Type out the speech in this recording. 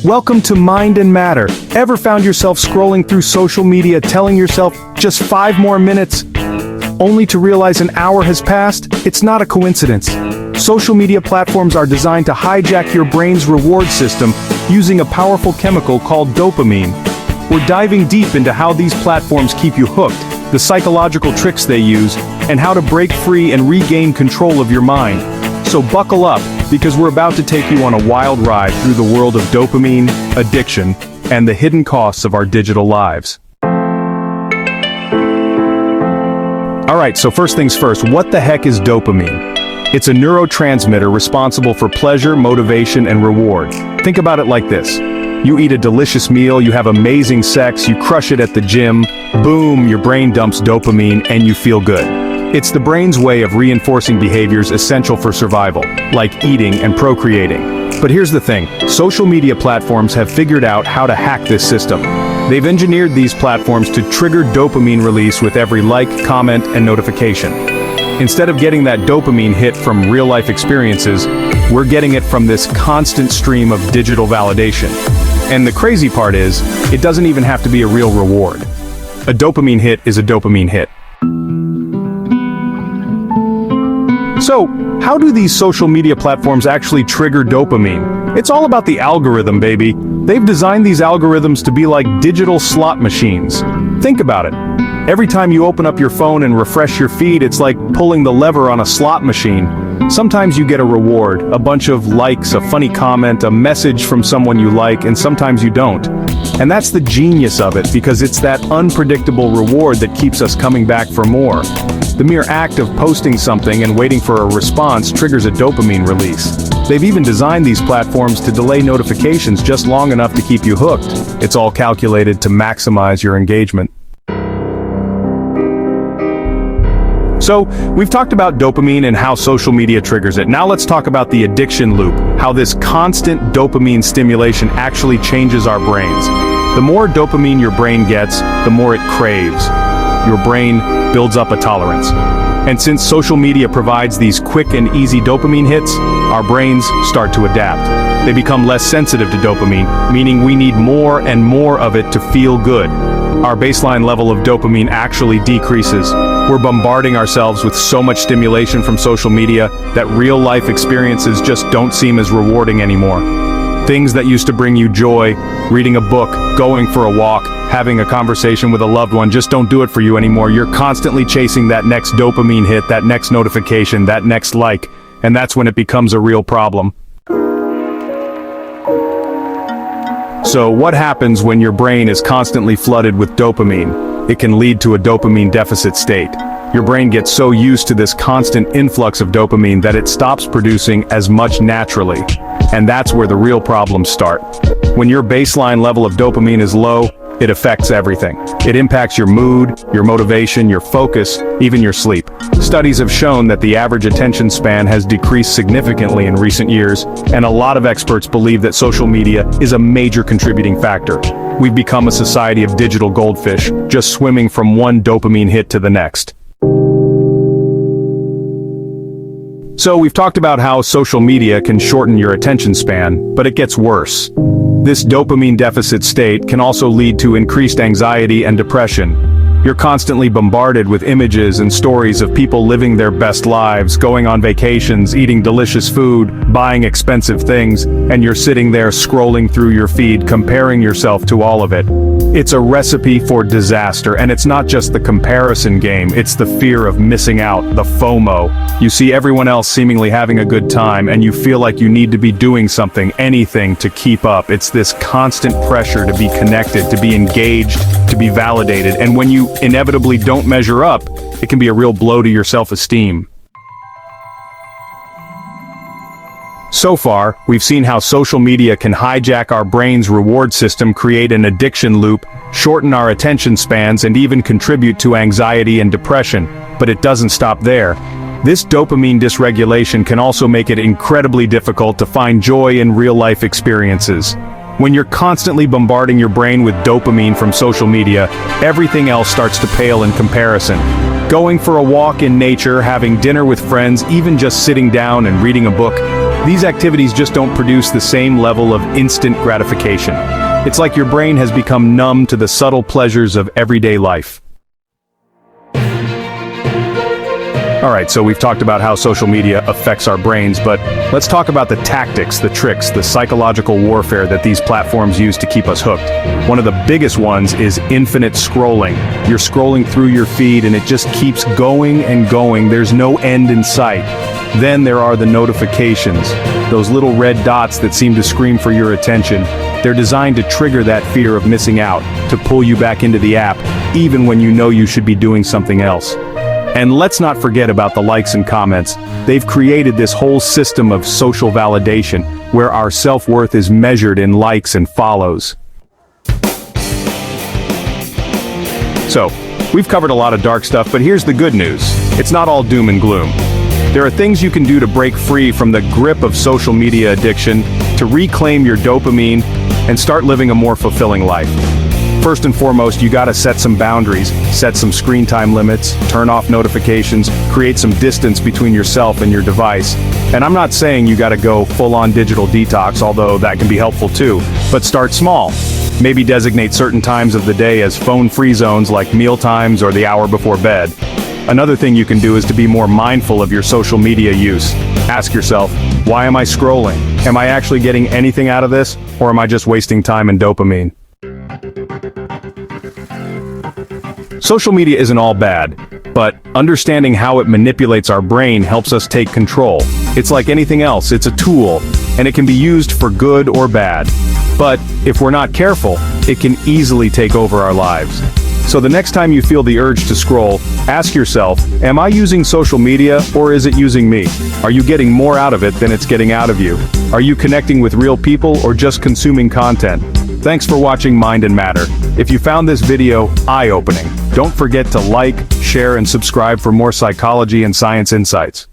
Welcome to Mind and Matter. Ever found yourself scrolling through social media telling yourself just 5 more minutes, only to realize an hour has passed? It's not a coincidence. Social media platforms are designed to hijack your brain's reward system using a powerful chemical called dopamine. We're diving deep into how these platforms keep you hooked, the psychological tricks they use, and how to break free and regain control of your mind. So buckle up, because we're about to take you on a wild ride through the world of dopamine, addiction, and the hidden costs of our digital lives. Alright, so first things first, what the heck is dopamine? It's a neurotransmitter responsible for pleasure, motivation, and reward. Think about it like this. You eat a delicious meal, you have amazing sex, you crush it at the gym, boom, your brain dumps dopamine, and you feel good. It's the brain's way of reinforcing behaviors essential for survival, like eating and procreating. But here's the thing, social media platforms have figured out how to hack this system. They've engineered these platforms to trigger dopamine release with every like, comment, and notification. Instead of getting that dopamine hit from real-life experiences, we're getting it from this constant stream of digital validation. And the crazy part is, it doesn't even have to be a real reward. A dopamine hit is a dopamine hit. So, how do these social media platforms actually trigger dopamine? It's all about the algorithm, baby. They've designed these algorithms to be like digital slot machines. Think about it. Every time you open up your phone and refresh your feed, it's like pulling the lever on a slot machine. Sometimes you get a reward, a bunch of likes, a funny comment, a message from someone you like, and sometimes you don't. And that's the genius of it, because it's that unpredictable reward that keeps us coming back for more. The mere act of posting something and waiting for a response triggers a dopamine release. They've even designed these platforms to delay notifications just long enough to keep you hooked. It's all calculated to maximize your engagement. So, we've talked about dopamine and how social media triggers it. Now let's talk about the addiction loop, how this constant dopamine stimulation actually changes our brains. The more dopamine your brain gets, the more it craves. Your brain builds up a tolerance. And since social media provides these quick and easy dopamine hits, our brains start to adapt. They become less sensitive to dopamine, meaning we need more and more of it to feel good. Our baseline level of dopamine actually decreases. We're bombarding ourselves with so much stimulation from social media that real-life experiences just don't seem as rewarding anymore. Things that used to bring you joy, reading a book, going for a walk, having a conversation with a loved one, just don't do it for you anymore. You're constantly chasing that next dopamine hit, that next notification, that next like, and that's when it becomes a real problem. So what happens when your brain is constantly flooded with dopamine? It can lead to a dopamine deficit state. Your brain gets so used to this constant influx of dopamine that it stops producing as much naturally. And that's where the real problems start. When your baseline level of dopamine is low, it affects everything. It impacts your mood, your motivation, your focus, even your sleep. Studies have shown that the average attention span has decreased significantly in recent years, and a lot of experts believe that social media is a major contributing factor. We've become a society of digital goldfish, just swimming from one dopamine hit to the next. So we've talked about how social media can shorten your attention span, but it gets worse. This dopamine deficit state can also lead to increased anxiety and depression. You're constantly bombarded with images and stories of people living their best lives, going on vacations, eating delicious food, buying expensive things, and you're sitting there scrolling through your feed, comparing yourself to all of it. It's a recipe for disaster, and it's not just the comparison game, it's the fear of missing out, the FOMO. You see everyone else seemingly having a good time, and you feel like you need to be doing something, anything to keep up. It's this constant pressure to be connected, to be engaged, to be validated, and when you inevitably don't measure up, it can be a real blow to your self-esteem. So far, we've seen how social media can hijack our brain's reward system, create an addiction loop, shorten our attention spans, and even contribute to anxiety and depression. But it doesn't stop there. This dopamine dysregulation can also make it incredibly difficult to find joy in real-life experiences. When you're constantly bombarding your brain with dopamine from social media, everything else starts to pale in comparison. Going for a walk in nature, having dinner with friends, even just sitting down and reading a book, These activities just don't produce the same level of instant gratification. It's like your brain has become numb to the subtle pleasures of everyday life. Alright, so we've talked about how social media affects our brains, but let's talk about the tactics, the tricks, the psychological warfare that these platforms use to keep us hooked. One of the biggest ones is infinite scrolling. You're scrolling through your feed and it just keeps going and going. There's no end in sight. Then there are the notifications, those little red dots that seem to scream for your attention. They're designed to trigger that fear of missing out, to pull you back into the app, even when you know you should be doing something else. And let's not forget about the likes and comments. They've created this whole system of social validation, where our self-worth is measured in likes and follows. So, we've covered a lot of dark stuff, but here's the good news. It's not all doom and gloom. There are things you can do to break free from the grip of social media addiction, to reclaim your dopamine, and start living a more fulfilling life. First and foremost, you gotta set some boundaries, set some screen time limits, turn off notifications, create some distance between yourself and your device. And I'm not saying you gotta go full-on digital detox, although that can be helpful too, but start small. Maybe designate certain times of the day as phone-free zones like meal times or the hour before bed. Another thing you can do is to be more mindful of your social media use. Ask yourself, why am I scrolling? Am I actually getting anything out of this, or am I just wasting time and dopamine? Social media isn't all bad, but understanding how it manipulates our brain helps us take control. It's like anything else, it's a tool, and it can be used for good or bad. But if we're not careful, it can easily take over our lives. So the next time you feel the urge to scroll, ask yourself, am I using social media or is it using me? Are you getting more out of it than it's getting out of you? Are you connecting with real people or just consuming content? Thanks for watching Mind and Matter. If you found this video eye-opening, don't forget to like, share, and subscribe for more psychology and science insights.